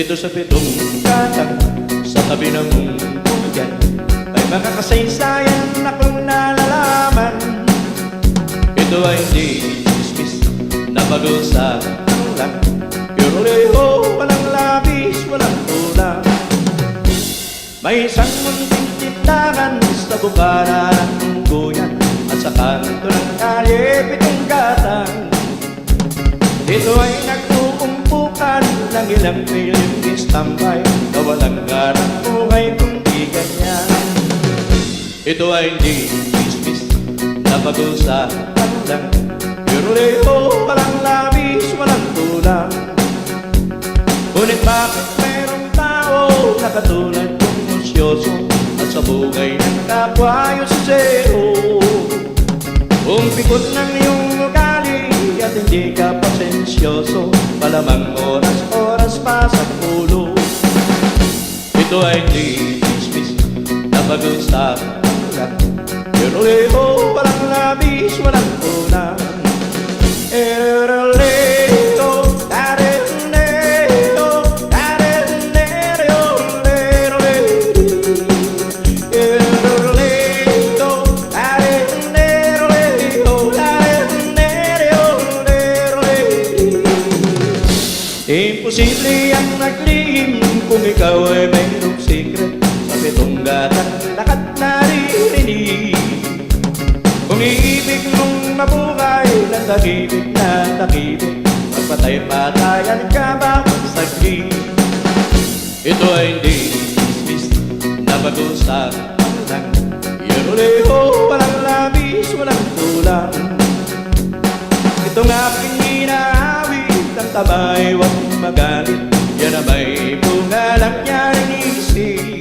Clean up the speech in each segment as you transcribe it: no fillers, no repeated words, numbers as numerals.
Dito sa pitong katang sa tabi ng buyan ay mga kasaysayan akong nalalaman. Ito ay hindi chismis na pag-usapan lang, puro leho, walang labis, walang kulang. May isang munting tindahan sa bukana ng buyan at sa kanto ng kalye pitong katang. Ito ay nagtuumpukan ng ilang piling istambay na walang garang buhay kundi ganyan. Ito ay hindi chismis na pag-usapan lang, puro leho, walang labis, walang kulang. Ngunit bakit mayroong tao na katulad kong musyoso at sa bugay ng kapwa yung sisero? Kung pikot ng iyong ugali at hindi ka pasensyoso, malamang oras-oras pa sa ulo. Ito ay hindi chismis na pag-usapan lang, pero leho, walang labis, walang kulang. Imposible ang naglihim kung ikaw ay mayroong secret sa pitong gatang lakat naririnig. Kung iibig mong mabuhay ng takibig na takibig, magpatay-patayan ka bawat saglit. Ito ay hindi chismis na pag-usapan lang, pero leho, walang labis, walang kulang. Itong aking inaawit ang tabay, huwag magalit, yan na may bunga lang yan inisip.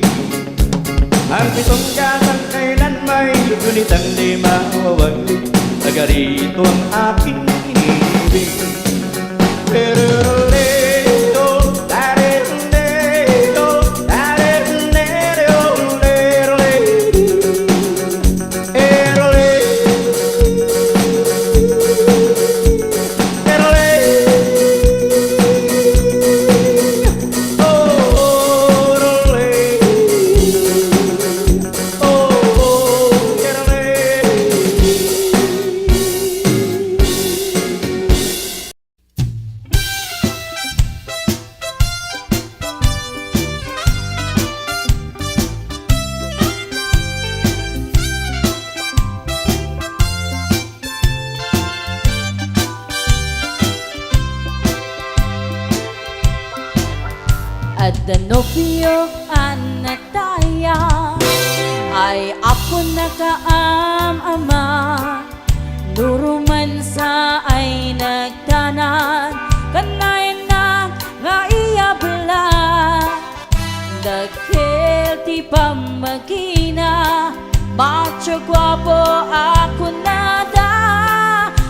Ang pitong katang kailan may gunitang di mawawaglit, nagarito ang aking inibig. Pero leho, lareneho, lareneho, At the nobyo anataya ay ako nakaam-ama, durumansa ay nagtanan kanayan na nga iyabla. Dagkel ti pamagina, macho guwapo ako nada,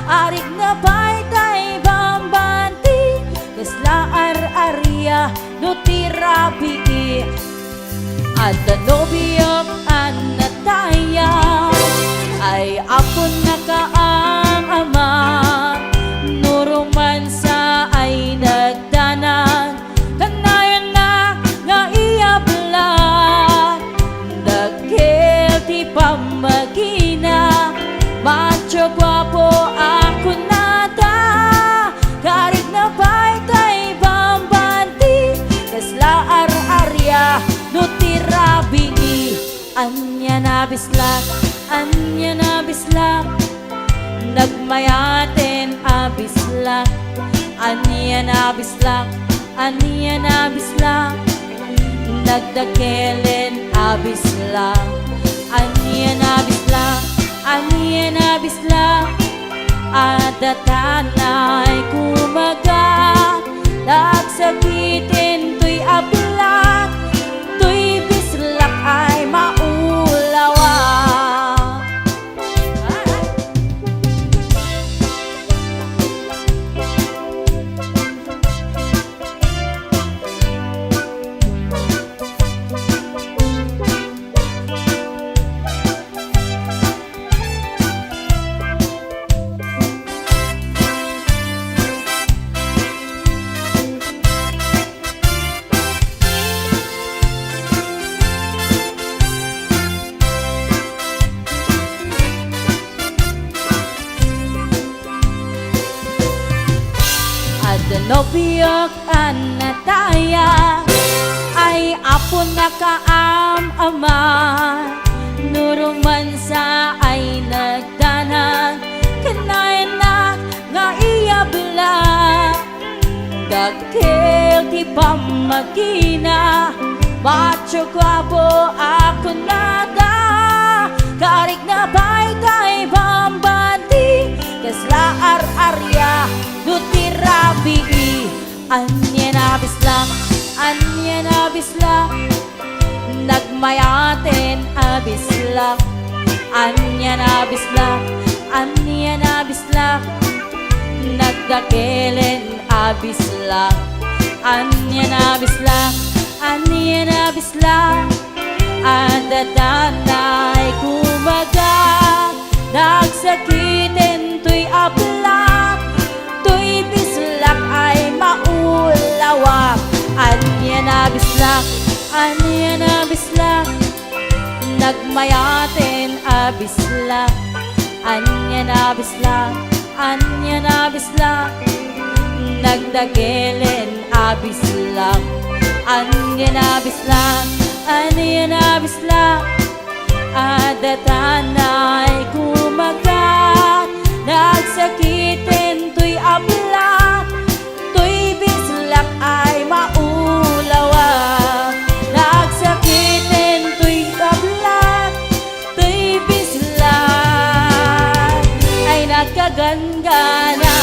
arik na baytay bambanti, kasla ar-arya no tirabi. At the nobyo anataya ay ako nakaam-ama, nurumansa ay nagdanan kanayan na nga iyablan. Dagkel ti pamagina, macho guwapo ako nada, karig na baytay bambanti, kasla ar-arya no tirabi. Anya na bislak, anya na bislak, nagmayaten abislak. Anya na bislak, anya na bislak, nagdakelen abislak. Anya na bislak, anya na bislak, adatanay kumaga, nagsakitin tuy ablak, tuy bislak ay maulawa. Danobyo ka na taya ay apo na kaam-ama. Nuruman sa ay nagdanag kanayanak nga iyabla. Dagkel ti pamagina macho guwapo ako nada. Karik na bay kay bambati kasla ar-arya nutirabi. Anya na bislang, anya na bislang, nagmayaten abislang. Anya na bislang, anya na bislang, nagdakelen abislang. Anya na bislang, anya na bislang, adatanay kumaga. Nagsakiten tuy ablak, tuy bislak ay maulawak. Anya na bislak, anya na bislak, nagmayaten abislak. Anya na bislak, anya na bislak, nagdagelen abislak. Anya na bislak, anya na bislak, adatanay kumagat. Nagsakiten tuy ablak, tuy bislak ay maulawak. Nagsakiten tuy ablak, tuy bislak ay nagkagangganas.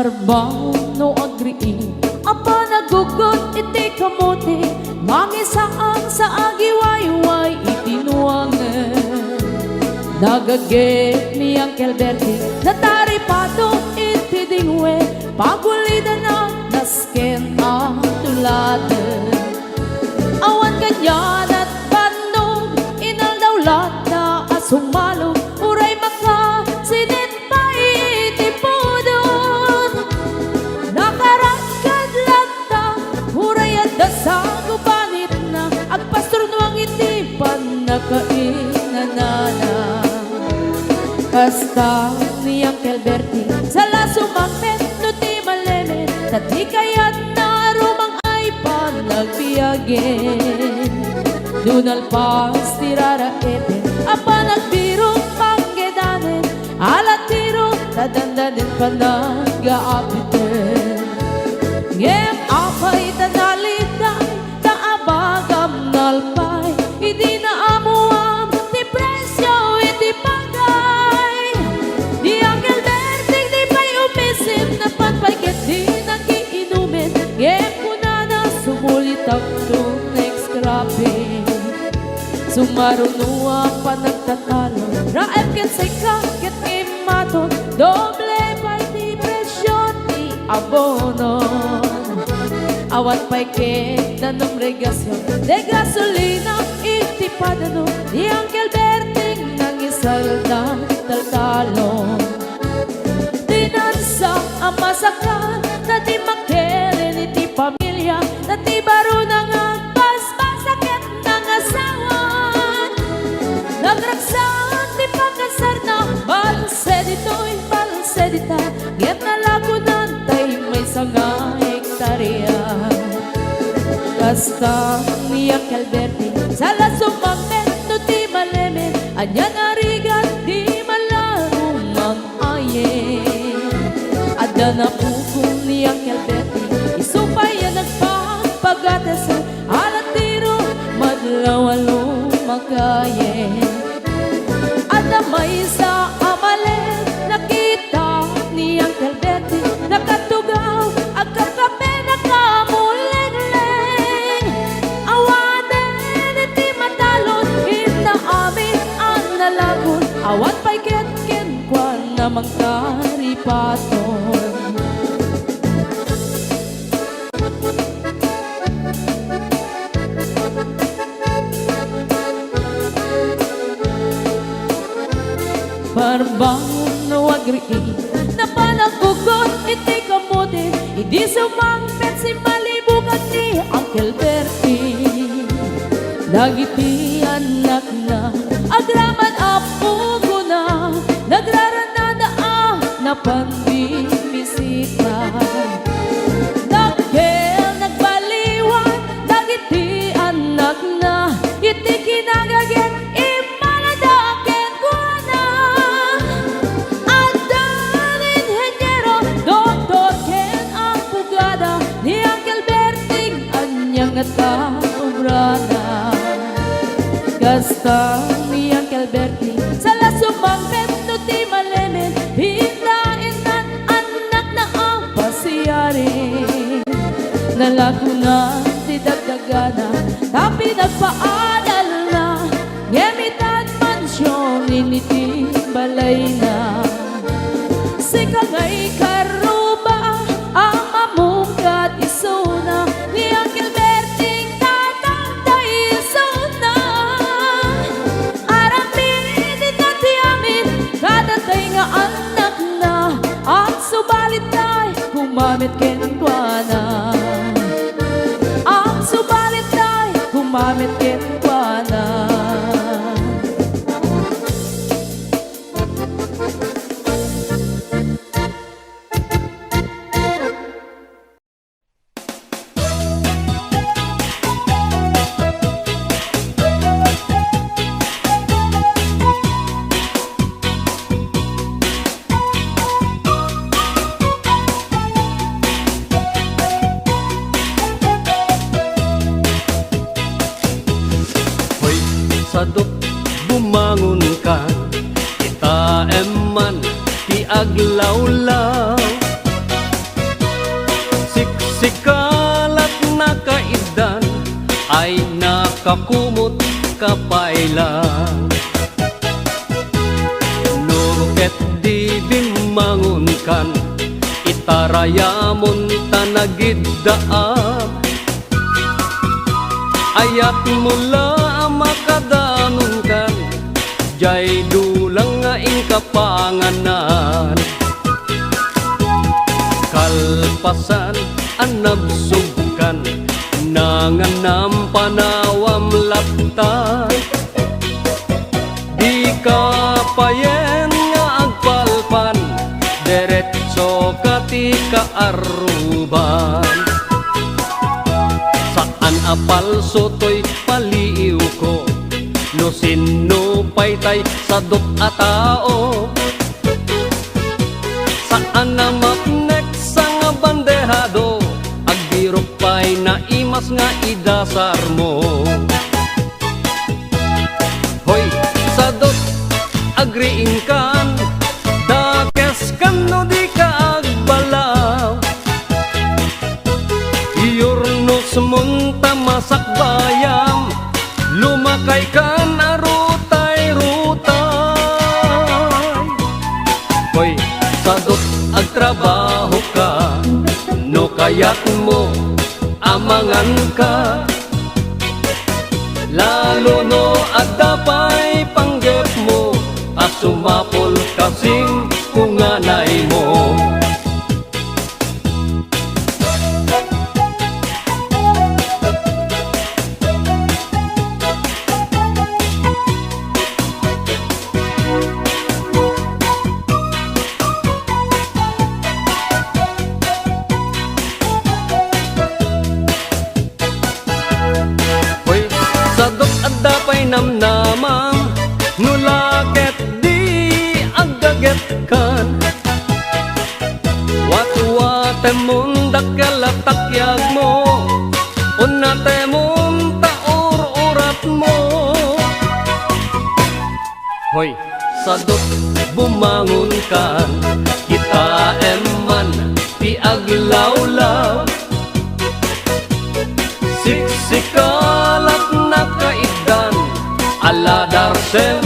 Parbaon no agrii apa nagugot iti kamote mangisaan sa agiwayway itinuangan nagagit ni Uncle Bertie nataripato iti dingwe pagulida na nasken ang tuladan awan kanyan at bandog inaldawlat na asumalo uray maka sinit pa iti pudon nakaragkad lagta uray at sa gubanit na agpastor nuang iti panakainanana hasta ni Uncle Bertie sala sumakmet no ti maleme tati kayat na rumang ay panagbiyagen dunal pas tirara ete apa nagbiro panggedanen alat tiro tadandanen panagaapiten ngem apay tanaliday taabagam nalpay hindi na amuam ti presyo iti pagay di Uncle Bertie di pa'y umisim na panpayket di nagiinumin ngem kuna na sumulit ang next scrapping sumarunua pa nagtatalo raem ket say kaket imaton doble pa'y ti presyo ti abonon awat pa'y ket nanong regasyon de gasolina iti padano di Uncle Bertie nangisal na taltalon dinansa ang masakal na di makeren iti pamilya na di baro nang agpaspasaket ng asawa nagraksan di pagkasar na balsedito'y balsedita ngem na lagunan tay may sanga hektarya kasta ni Uncle Bertie sala sumakmet no ti malemen anya narigat di malarong mag-ayen ada na pukong ni Uncle Bertie isupay yan nagpapagatesan alat tiro madlawalo magayen ada may sa amalen nakita ni Uncle Bertie nakatugaw agkakape nakamuleng-leng awanen iti matalon inaamin ang nalagon awat pa'y ketken kwan na magkaripaton Parbaon no agrii na panagugot iti kamote hindi sumangpet si malibugan ni Uncle Bertie dagiti anak na agraman apugo na nagraranada na panbibisita nagkel nagbaliwan dagiti anak na iti kinagaget imaladaken ko na adan inhenyero doktor ken ang pugada ni Uncle Bertie anyang nataobrana kasta ni Uncle Bertie sala sumangpet no ti malemen hindain nan anak na ang pasiyari nalaguna ti dagdagana tapi nagpaadal na ngemitan mansyon initi balay na sikangay karuba ang mamungkat isuna ni Uncle Bertie tatangtay isuna aramin itati amin kadatay nga anak na at subalit tay kumamit kenkwana at subalit tay kumamit kenkwana sadot bumangon ka itaem man ti aglawlaw nakakumot kapaila. Nuket di bimangon kan, itarayamon tanagiddaam. Ayat mula makadanon kan, jay dulang nga kapanganan. Kalpasan anabsugkan, nanganam panawam laptan. Di ka payen nga agpalpan, deretso kati kaaruban. Saan apal sotoy paliiw ko, no sino paytay sadot a tao. Saan na mapnek sa nga bandehado, agdirok pay na imas nga idasar mo. Hoy, sadot agriing kan, dakes kan no di ka agbalaw. Iyorno semunta masak bayam, lumakay kan arutay-rutay. Hoy, sadot agtrabaho ka, no kayak mo amangan ka. Lalo no adapay panggep mo, asumapol kasing kunganay mo. Hoy, sadot adapay namnamang, nulaket di agdaget kan. Watu-wate mundak kalatakyag mo, unate mong taur-urat mo. Hoy, sadot bumangon kan, kita eman ti aglawlaw. Siksikalat na kaidan, aladarsen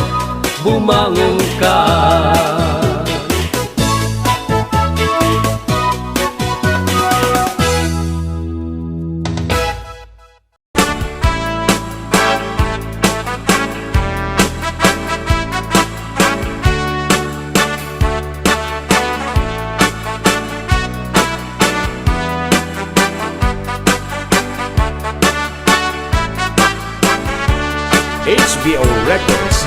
bumangon ka. HBO Records.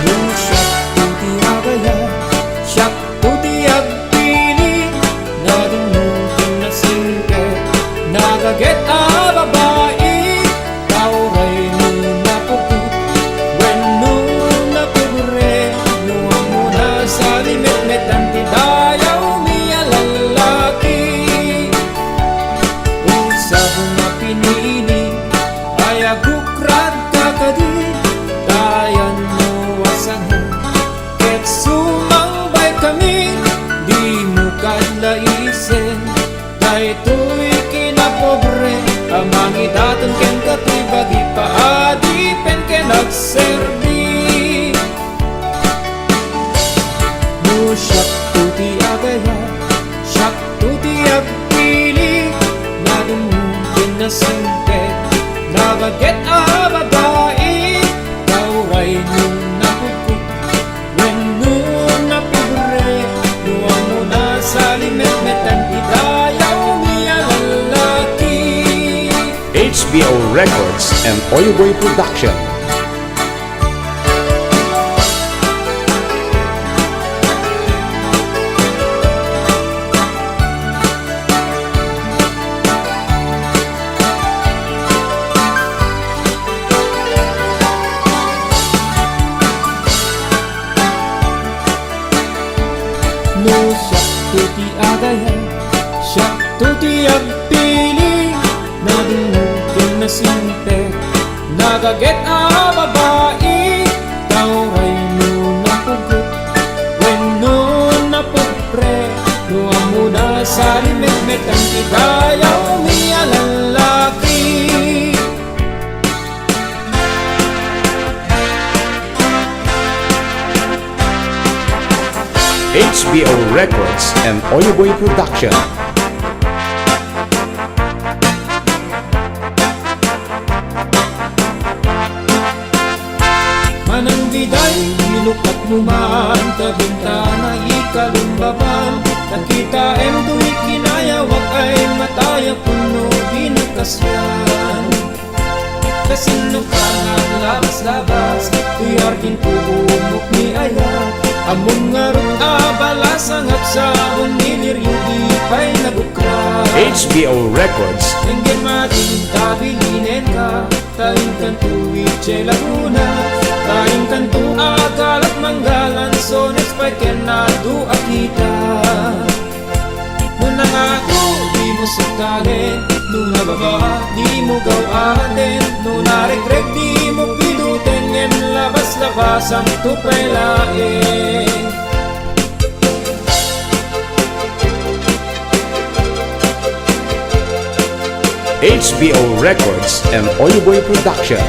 Tuti agaya, siyak tuti agpili, nadumutin na singke, nagaget a babae, kauray mo napugot, when no napugure, nuwang mo na sa limit-met ang tidayaw miya lalaki. Usapong na pinili, ay agukrat kakadi, dayan mo asahan, ket sumambay kami, di mo kadlaisen, dahil to'y kinapobre, amang idatang ken kato'y bagi paadipen ken nagserbi. No siyak tuti agaya, siyak tuti agpili, nadumutin na singket, nabaget a babae, kauray nung napukot, when nung napubre, nuwang mo na sa limit-met ang idayaw niya lalaki. HBO Records and Oyoboy Production. No siyak tuti agaya, siyak tuti agpili, nadumutin na sinte, nagaget a babae, kauray mo napugot, when no napupre, nuwang mo na sa limit-met ang idayaw niya lalaki. HBO Records and Oyoboy Production. Manang biday, nilukat mo man Kabintana ikalumbaban Nakita em tuwi kinayawak ay mataya puno di nagkasyan Kasino ka nga labas-labas Tuyar din puumok ni Aya Among ngarot abalas ang hapsabon Nilir yung ipay nagukra HBO Records. Enggen mating tabilinen ka Taing kantuwi che laguna Taing kantu agalat manggalan So next pa kenado akita Nung ako di mo sakalen Nung nababa di mo gawaten Nung naregreg di mo piduten Ngem labas-labas ang tupay laeng HBO Records and Oyoboy Production.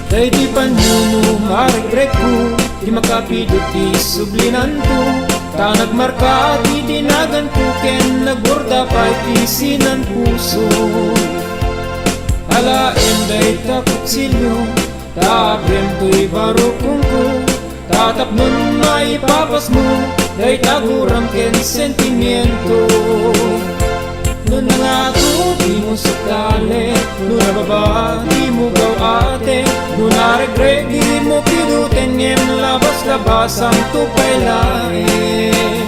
Kay di panuno maregreg ko Di makapidot di sublinan ko Ta nagmarka di dinagan ko Ken nagborda pa'y tisinan puso Alaen day takot silyo Tabrem to'y barukong ko Tatap nun maipapas mo Day taguram ken sentimiento Nun nga ako di mo sakali Nun nababa di mo gawate Nun naregreg di mo piduten Ngem labas-labas ang tupay laeng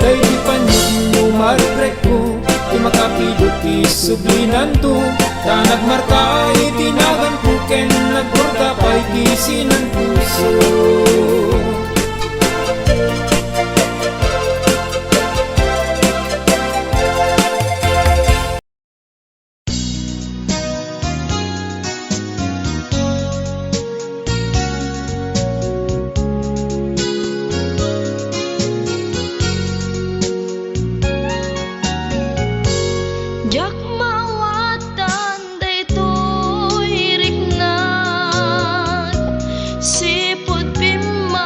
Day di panyog mo maregreg ko Di makapidot di sublinan to Ta nagmarka itinagan ko Ken nagborda pa'y tisinan puso Jak mawatan daytoy riknat sipud bima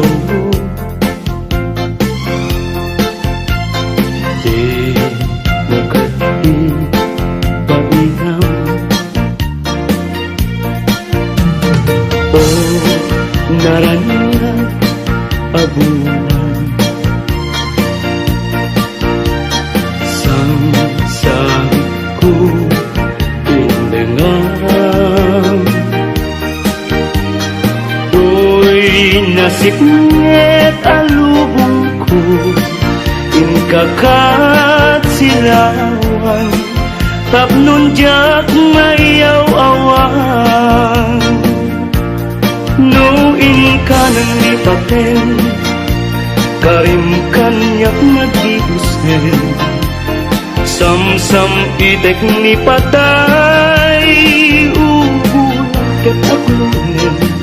mo di makati painam o naraniya abunan sang ku pindengar nasiknget alubong ko inkakat silawan tapnon jak mayaw-awan no inkanang lipaten karim kanyak nagdibusen sam-sam itek ni patay ubulan ket aglunen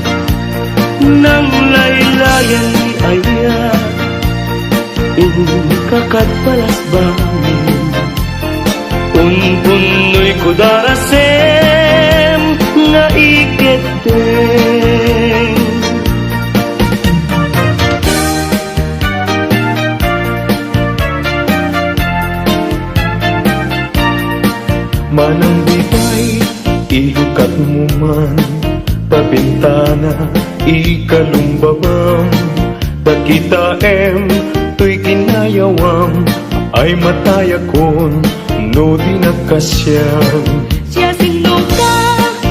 nang laylayan ni ayat kakat balas bangin unpunoy ko darasem nga iketeng manang bibay ilukat mo man pabintana ikalumbabam pagkita tuy kinayawam ay mataya kon no di nagkasyam Siya sinuka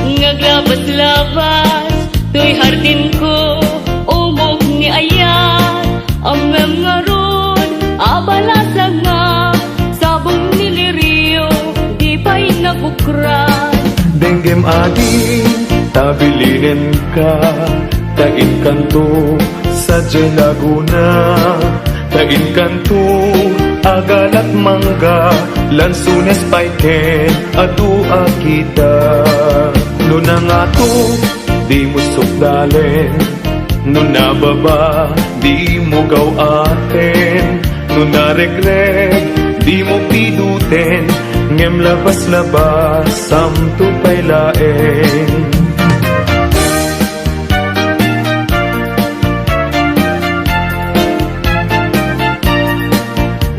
ngaglabas-labas tuy hardin ko umog ni ayat amem ngaron abalasa nga sabong niliriyo di pa'y nabukran denggem adi tabilinen ka tain kanto sa Laguna tain kanto agalat mangga lansunes paiken adua kita no nangato di mo sukdalen no nababa di mo gaw aten no naregret di mo piduten ngem labas-labas samto pay laeng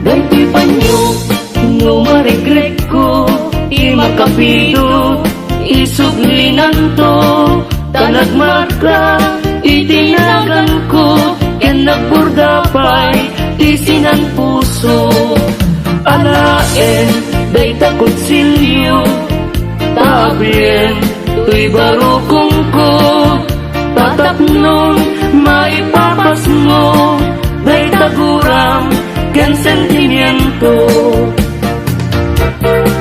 Dahil panyo no maregret ko di makapido isuglinan to tanagmarka itinagan ko ken nagburdapay tisinan puso alaen day takot silyo tabien tuy barukong ko tatapnon maipapas mo day taguram ken sentimiento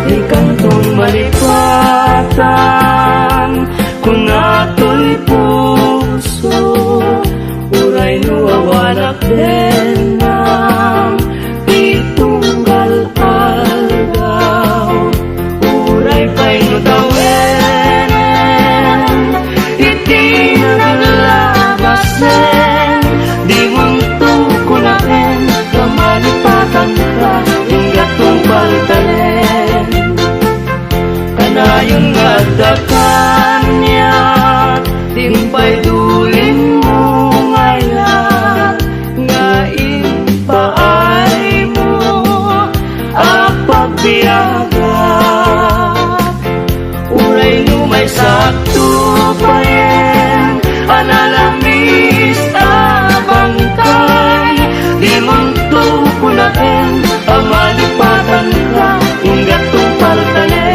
di kantong malipatan kung ato'y puso uray nuwawanak din ng pitunggal algaw uray pa'y nutawenen iti naglabasen di munto kunaen kamalipatan ka ingatong paltalen kanayon nga dakanya timpay dulin mo ngayon nga ipaay mo apagbiyagat uray lumay sakto payen analamis abangkay di munto kunaen amalipatan ka ingatong paltalen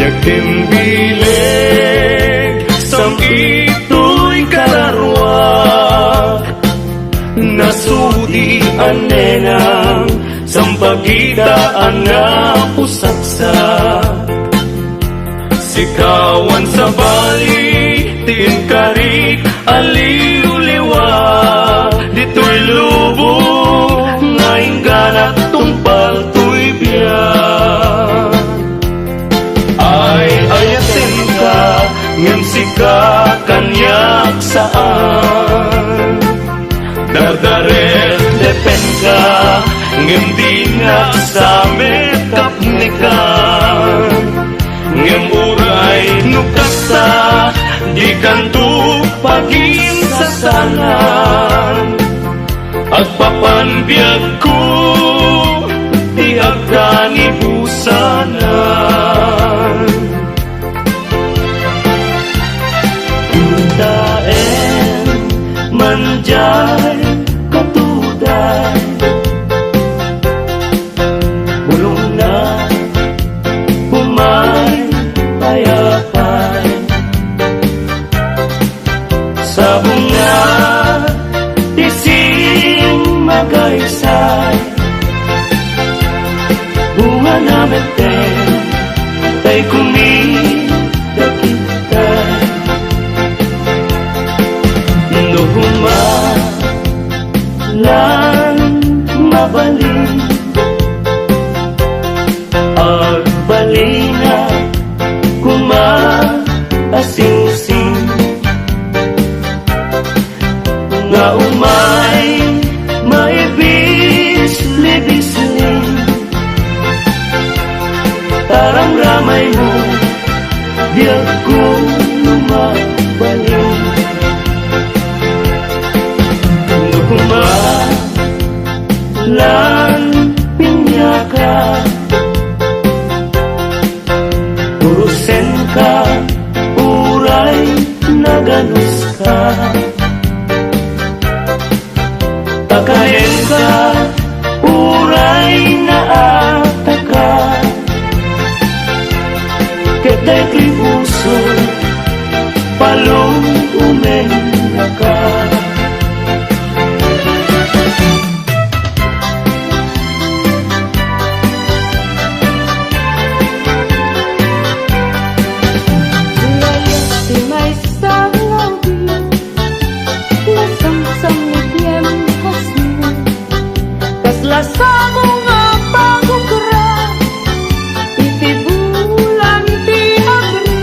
biag timbileg sang ito'y kararwak nasudi anenang sampagitaan na pusaksak sikawan sa bali tinkarik aliw-liwa dito'y lubong ngayon ganat tumpal to'y biyak ay ayatin ka ngem sika kanyak saan dardaret depen ka ngem di na sa met kasanan. Agpapanbiyag ko di agdan ibusanan. Daen manjay katuday, bulong na humay payapay, sa bunga tising magaysay, bunga na meten tay kumidakitay. Lan mabalik agbalina kumaasing-sing nga umay maibis-libisling tarang ramay mo biyag ko lumabalik. Lan pinyaka urusen ka uray naganus ka takahen ka uray naataka ketay kay puso palong umena ka. Sa mga pagkukura, iti bulan ti agri,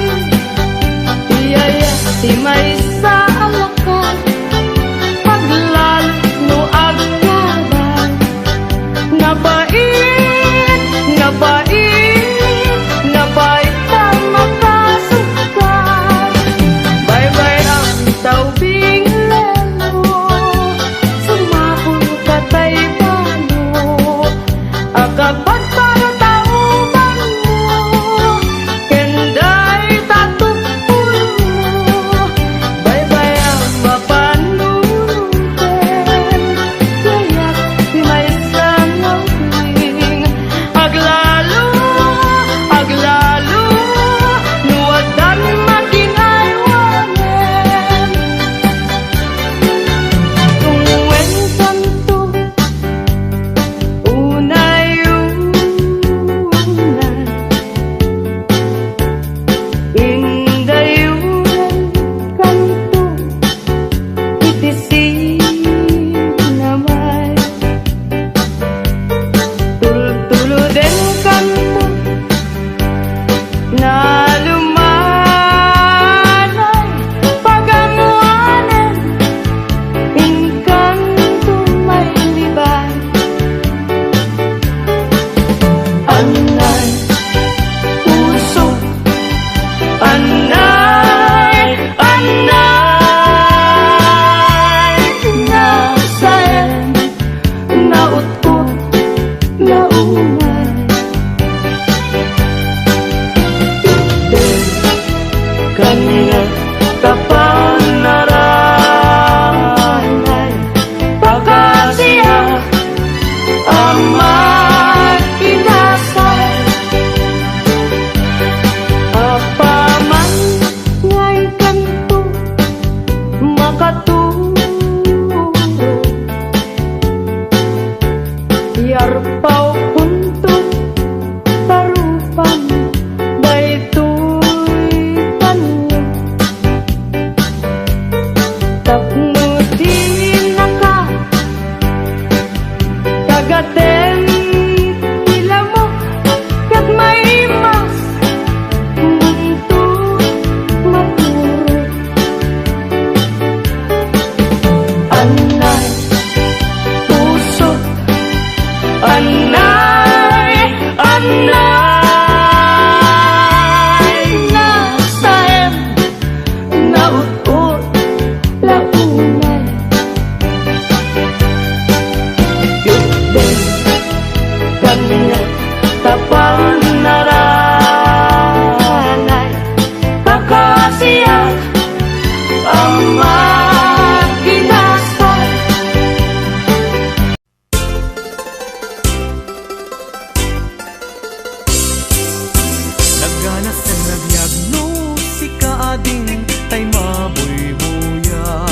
Nagana sa nagbiag no si kaading tay mabuybuya.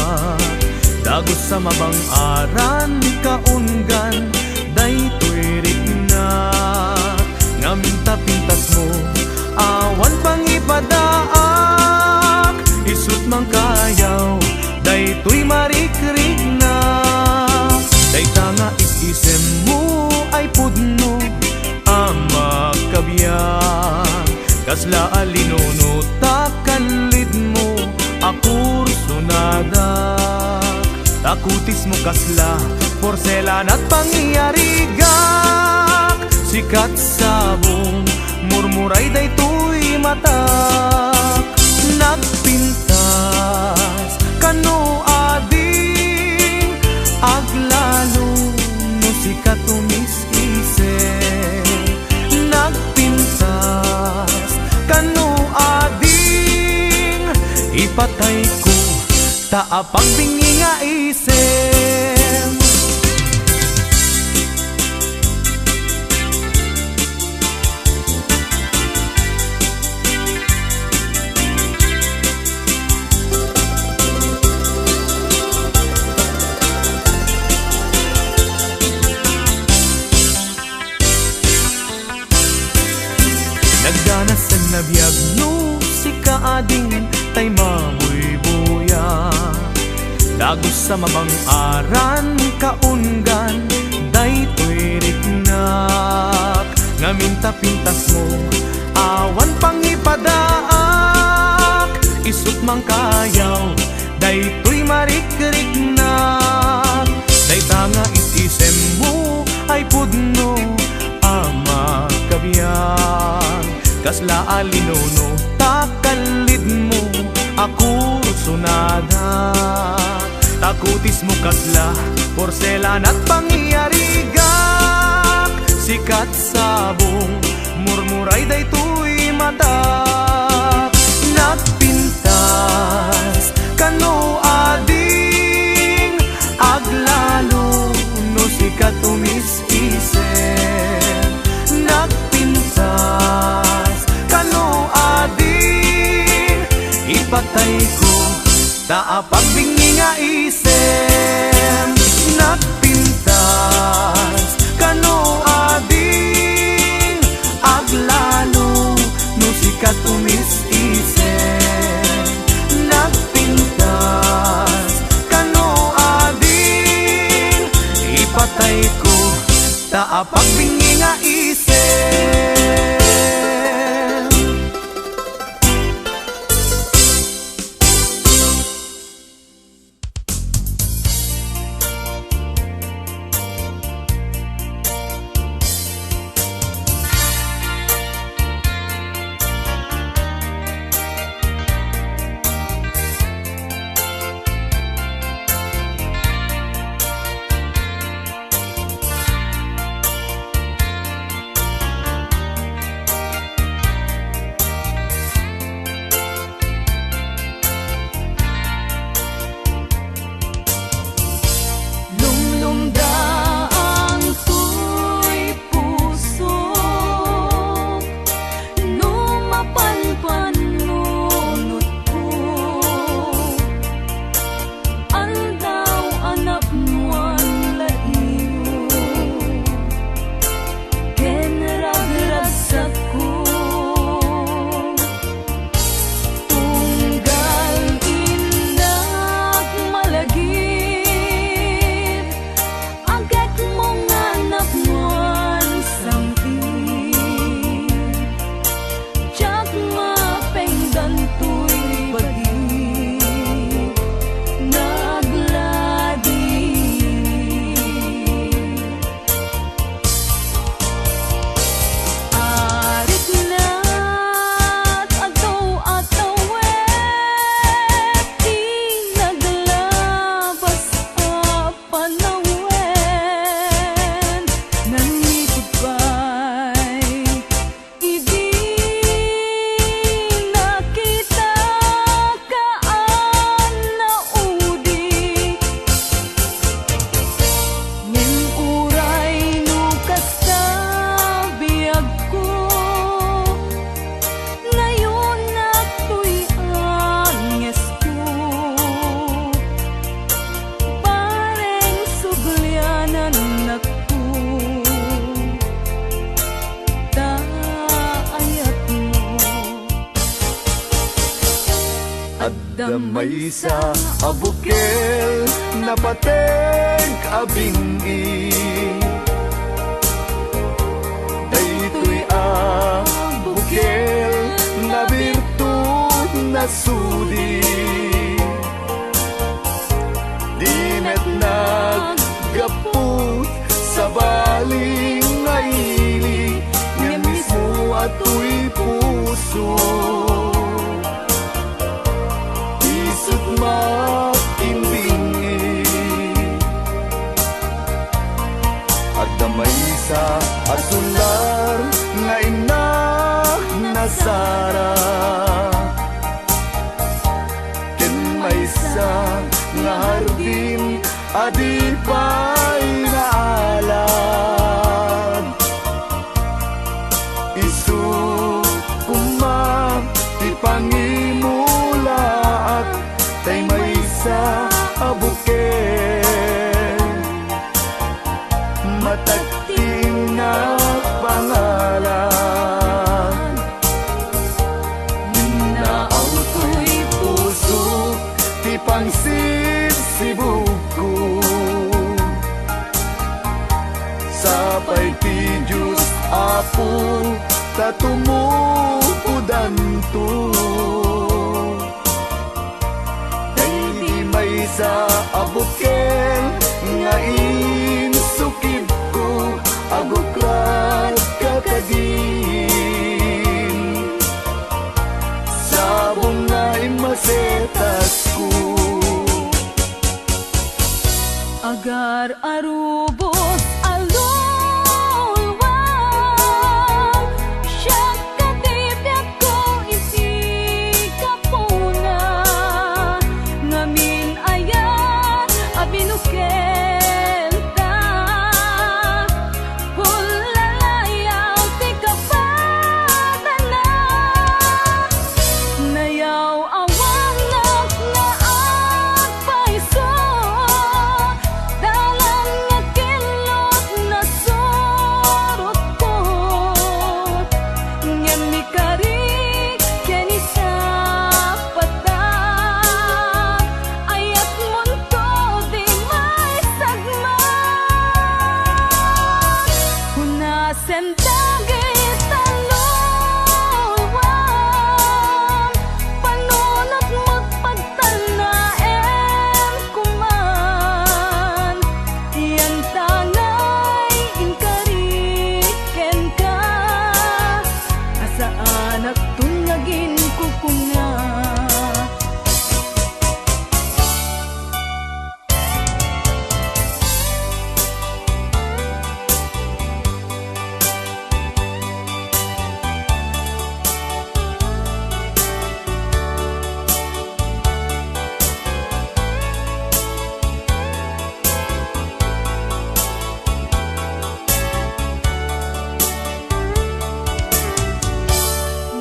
Dagos sa mabang aran kaunggan daytoy rigna. Ngaminta pintas mo awan pang ipadaak. Isut mang kayaw daytoy marikrik na. Dayta nga isisem mo ay pudno ama kabiyang. Kasla alinuno takanlid mo akur sunadak. Takutis mo kasla porselan at pangyarigak. Sikat sabong murmuray daytoy matak. Nagpintas kano ading aglalo no sikat umis-ise. Nagpintas kano ading ipatay ko taapang bingi nga isem. Nagdana sa nabiyag no si kaading tay mabuybuya. Dagos sa mabang aran kaunggan daytoy rignak. Ngaminta pintas mo awan pang ipadaak. Isut mang kayaw daytoy marikriknak. Dayta nga isisem mo ay pudno ama kabiyang. Kasla alinuno takalid mo ako sunada. Takutis mo kasla porselan at pangyarigak. Sikat sabong murmuray daytoy matak. Nagpintas kano ading aglalo no sikat umis-ise. Nagpintas kano ading ipatay ko taapag bingi nga isem. Nagpintas kano ading aglalo no sikat umis-ise. Nagpintas kano ading ipatay ko taapag bingi nga isem. Adamay sa abukel na pateg abingi Daytoy abukel na birtud na sudi Di met naggaput sa baling nga ili Nga mismo ato'y puso Isut makimbingi At damay sa asular nga inak na sara Ken may sa nga hardin adi pa'y naalad Isu kumam ti pangimula at tay may sa abuken matagting na pangalan Minaaw to'y puso ti pangsibsibog ko Sapay ti Diyos Apo tatumukudan to Dahil may sa abukel nga insukib ko aguklat kakadin Sabong nga imasetas ko Agar arubos alulwang Siya katibyak ko isi kapuna Ngamin ayan abinuken ta Hulalayaw ti kapatana Nayaw awang na agpaiso Dalang nga kilot na sorot ko Ngem mi karik ken isa pata Ayat munto di may sagma Hunasen dagit alulwang Panunot mo't pagtanaem kuman Iyan tangay inkariken ka Asaan at tunyagin kukunga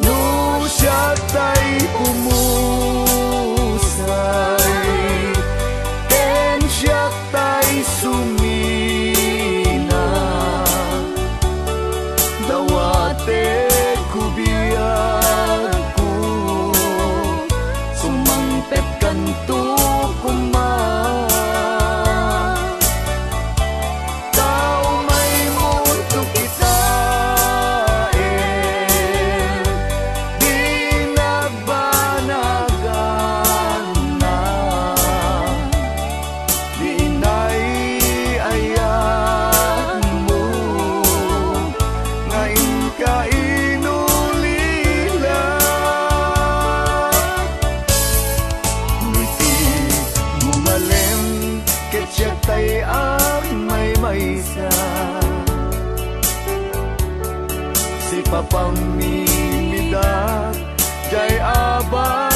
No siya tay pumusay Ken siya tay sumina Dawate kubiyag ko Sumangpet kanto kumang Tao may mundo kitain Di nagbanagan na Di naiayan mo Ngayon ka inulila Ngiti mumalem ket siya tay may maysa Si papang mimidak jay abang